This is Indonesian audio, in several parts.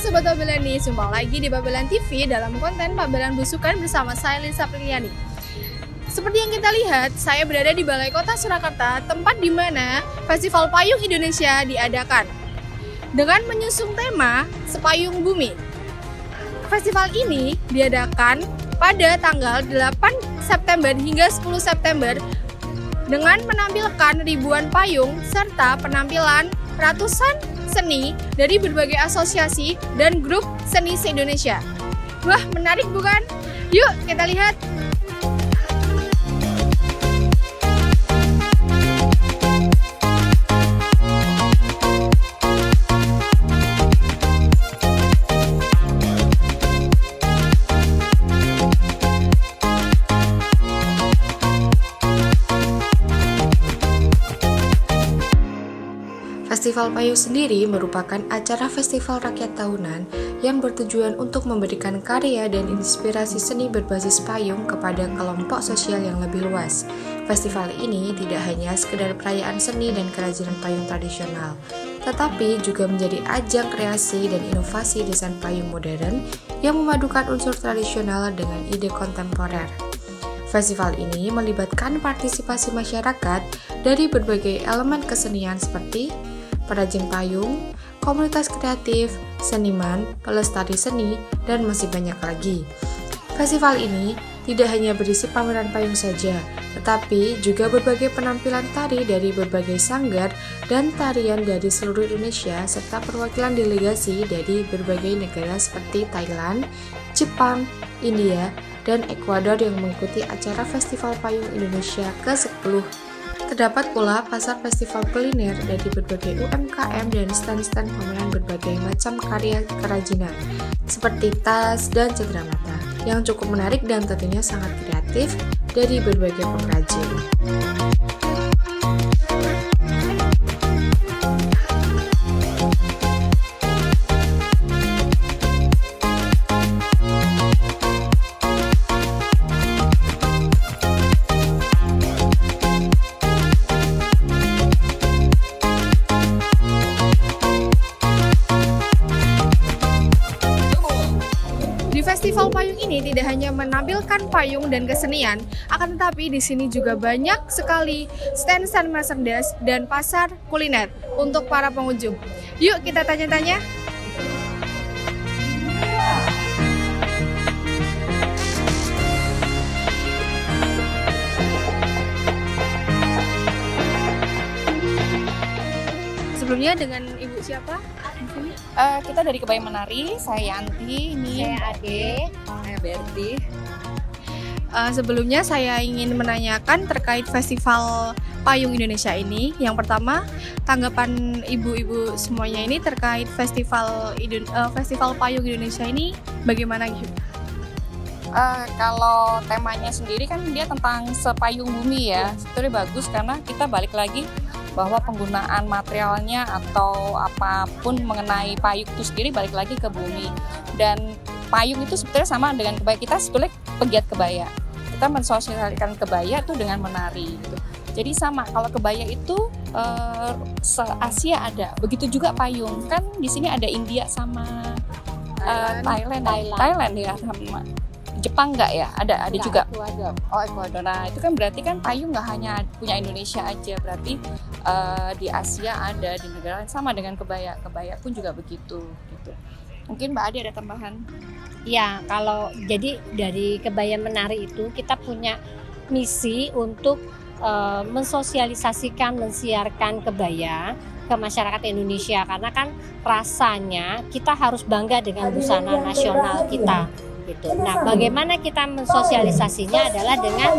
Sobat Babelani, jumpa lagi di Babelan TV dalam konten Babelan Besukan bersama saya Lisa Priliani. Seperti yang kita lihat, saya berada di Balai Kota Surakarta, tempat di mana Festival Payung Indonesia diadakan. Dengan menyusung tema Sepayung Bumi. Festival ini diadakan pada tanggal 8 September hingga 10 September dengan menampilkan ribuan payung serta penampilan ratusan seni dari berbagai asosiasi dan grup seni se-Indonesia. Wah, menarik bukan? Yuk kita lihat. Festival Payung sendiri merupakan acara festival rakyat tahunan yang bertujuan untuk memberikan karya dan inspirasi seni berbasis payung kepada kelompok sosial yang lebih luas. Festival ini tidak hanya sekedar perayaan seni dan kerajinan payung tradisional, tetapi juga menjadi ajang kreasi dan inovasi desain payung modern yang memadukan unsur tradisional dengan ide kontemporer. Festival ini melibatkan partisipasi masyarakat dari berbagai elemen kesenian seperti perajin payung, komunitas kreatif, seniman, pelestari seni, dan masih banyak lagi. Festival ini tidak hanya berisi pameran payung saja, tetapi juga berbagai penampilan tari dari berbagai sanggar dan tarian dari seluruh Indonesia, serta perwakilan delegasi dari berbagai negara seperti Thailand, Jepang, India, dan Ekuador yang mengikuti acara Festival Payung Indonesia ke-10. Terdapat pula pasar festival kuliner dari berbagai UMKM dan stand-stand pameran berbagai macam karya kerajinan seperti tas dan cenderamata yang cukup menarik dan tentunya sangat kreatif dari berbagai pengrajin. Festival payung ini tidak hanya menampilkan payung dan kesenian, akan tetapi di sini juga banyak sekali stand-stand merchandise dan pasar kuliner untuk para pengunjung. Yuk kita tanya-tanya. Sebelumnya dengan Ibu siapa? Kita dari Kebaya Menari, saya Yanti, ini saya Ade, saya Berti. Sebelumnya saya ingin menanyakan terkait Festival Payung Indonesia ini. Yang pertama, tanggapan ibu-ibu semuanya ini terkait Festival Payung Indonesia ini bagaimana gitu? Kalau temanya sendiri kan dia tentang sepayung bumi ya, sebetulnya bagus karena kita balik lagi bahwa penggunaan materialnya atau apapun mengenai payung itu sendiri balik lagi ke bumi. Dan payung itu sebetulnya sama dengan kebaya, kita sebetulnya pegiat kebaya. Kita mensosialisasikan kebaya itu dengan menari gitu. Jadi sama, kalau kebaya itu se-Asia ada, begitu juga payung. Kan di sini ada India sama Thailand ya, sama Jepang nggak ya? Ada juga. Ecuador. Oh, Ecuador. Nah, itu kan berarti kan payung nggak hanya punya Indonesia aja, berarti di Asia ada, di negara lain sama dengan kebaya. Kebaya pun juga begitu gitu. Mungkin Mbak Adi ada tambahan? Ya, kalau jadi dari Kebaya Menari itu kita punya misi untuk mensosialisasikan, mensiarkan kebaya ke masyarakat Indonesia, karena kan rasanya kita harus bangga dengan busana nasional kita. Gitu. Nah, bagaimana kita mensosialisasinya adalah dengan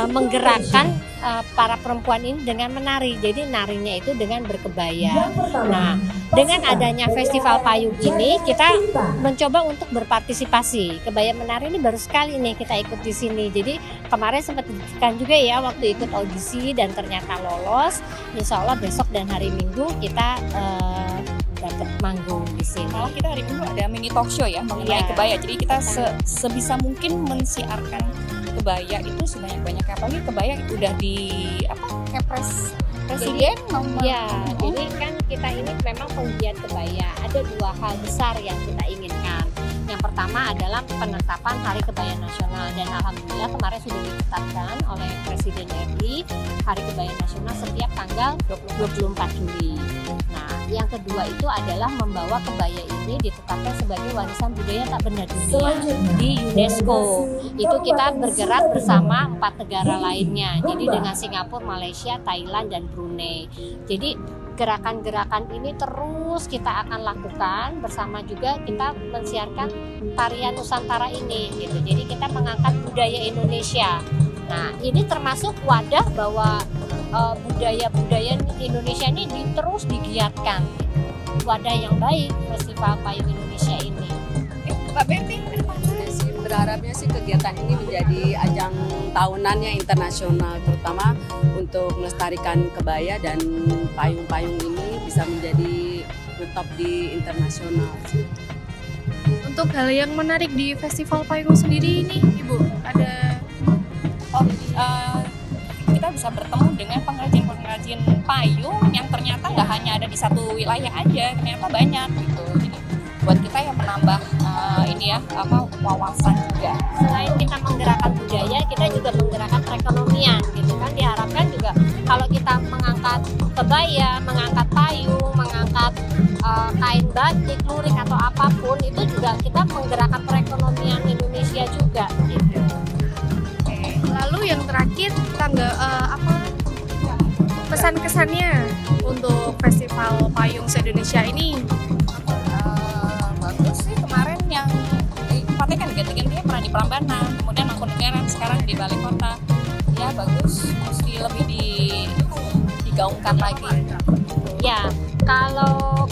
menggerakkan para perempuan ini dengan menari. Jadi narinya itu dengan berkebaya. Nah, dengan adanya festival payung ini kita mencoba untuk berpartisipasi. Kebaya menari ini baru sekali nih kita ikut di sini. Jadi kemarin sempat dibuktikan juga ya waktu ikut audisi dan ternyata lolos. Insya Allah besok dan hari Minggu kita dapat manggung di sini. Kalau kita hari Minggu ada mini talk show ya mengenai kebaya. Jadi kita sebisa mungkin mensiarkan kebaya itu sebanyak-banyaknya. Apalagi kebaya udah di kepres Presiden nomor. Ya, jadi kan kita ini memang penggiat kebaya. Ada dua hal besar yang kita inginkan. Yang pertama adalah penetapan Hari Kebaya Nasional, dan alhamdulillah kemarin sudah ditetapkan oleh Presiden RI Hari Kebaya Nasional setiap tanggal 24 Juli. Nah, yang kedua itu adalah membawa kebaya ini ditetapkan sebagai warisan budaya tak benda dunia di UNESCO. Itu kita bergerak bersama 4 negara lainnya. Jadi dengan Singapura, Malaysia, Thailand, dan Brunei. Jadi gerakan-gerakan ini terus kita akan lakukan bersama, juga kita mensiarkan tarian Nusantara ini gitu. Jadi kita mengangkat budaya Indonesia. Nah, ini termasuk wadah bahwa budaya-budaya Indonesia ini terus digiatkan. Wadah yang baik Festival Payung Indonesia ini. Mbak Berti, berharapnya sih kegiatan ini menjadi ajang tahunannya internasional, terutama untuk melestarikan kebaya, dan payung-payung ini bisa menjadi menetap di internasional. Untuk hal yang menarik di Festival Payung sendiri ini, Ibu, ada kita bisa bertemu dengan pengrajin-pengrajin payung yang ternyata nggak hanya ada di satu wilayah aja, ternyata banyak gitu. Jadi buat kita yang menambah wawasan juga. Selain kita menggerakkan budaya, kita juga menggerakkan perekonomian gitu kan. Diharapkan juga kalau kita mengangkat kebaya, mengangkat payung, mengangkat kain batik, lurik atau apapun, itu juga kita menggerakkan perekonomian Indonesia juga gitu. Lalu yang terakhir pesan-kesannya untuk Festival Payung se-Indonesia ini? Bagus sih, kemarin yang tempatnya kan ganti-gantinya pernah di Prambanan, kemudian Mangkunegaran, sekarang di Balai Kota. Ya bagus, mesti lebih digaungkan lagi. Ya, kalau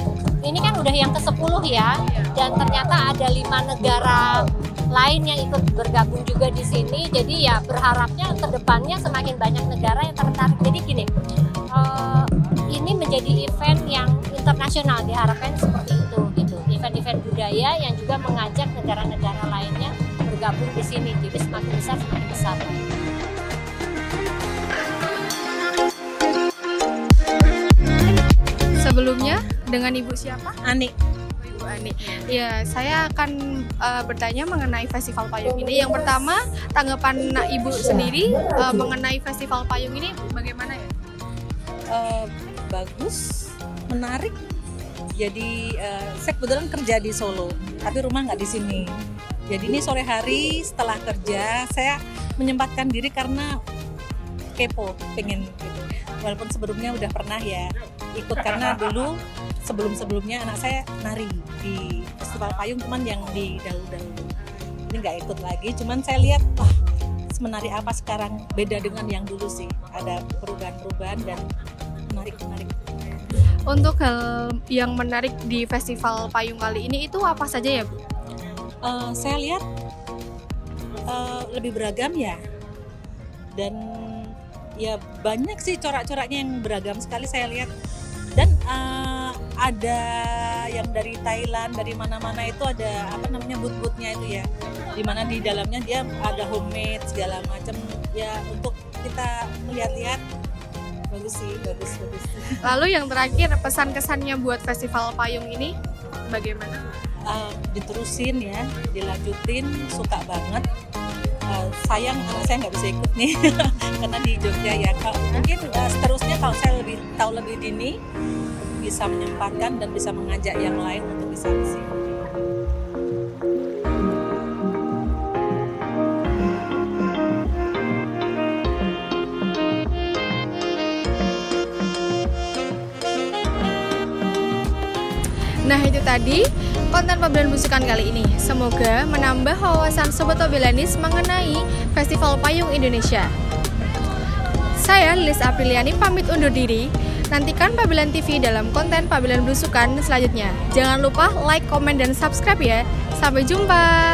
ini kan udah yang ke-10 ya, dan ternyata ada 5 negara lain yang ikut bergabung juga di sini. Jadi ya berharapnya ke depannya semakin banyak negara yang tertarik. Jadi gini, ini menjadi event yang internasional, diharapkan seperti itu gitu. Event-event budaya yang juga mengajak negara-negara lainnya bergabung di sini. Jadi semakin besar semakin besar. Sebelumnya dengan Ibu siapa? Ani. Ibu Ani. Ya, saya akan bertanya mengenai Festival Payung ini. Yang pertama, tanggapan Ibu sendiri mengenai Festival Payung ini bagaimana ya? Bagus, menarik. Jadi saya kebetulan kerja di Solo, tapi rumah nggak di sini. Jadi ini sore hari setelah kerja saya menyempatkan diri karena kepo, pengen gitu. Walaupun sebelumnya udah pernah ya ikut, karena dulu sebelum-sebelumnya anak saya nari di Festival Payung, cuman yang di dahulu-dahulu. Ini nggak ikut lagi, cuman saya lihat wah semenarik apa sekarang, beda dengan yang dulu sih. Ada perubahan-perubahan dan menarik. Untuk hal yang menarik di Festival Payung kali ini itu apa saja ya, Bu? Saya lihat lebih beragam ya, dan ya banyak sih corak-coraknya yang beragam sekali saya lihat. Dan ada yang dari Thailand, dari mana-mana itu ada booth-boothnya itu ya, dimana di dalamnya dia ada homemade segala macam ya, untuk kita melihat-lihat. Bagus. Lalu yang terakhir, pesan-kesannya buat Festival Payung ini bagaimana? Diterusin ya, dilanjutin, suka banget. Sayang anak saya nggak bisa ikut nih karena di Jogja ya. Mungkin seterusnya kalau saya tahu lebih dini, bisa menyempatkan dan bisa mengajak yang lain untuk bisa di sini. Nah, itu tadi konten Pabelan Busukan kali ini. Semoga menambah wawasan Sobat Pabelanis mengenai Festival Payung Indonesia. Saya Lilis Apriliani pamit undur diri. Nantikan Pabelan TV dalam konten Pabelan Busukan selanjutnya. Jangan lupa like, komen, dan subscribe ya. Sampai jumpa.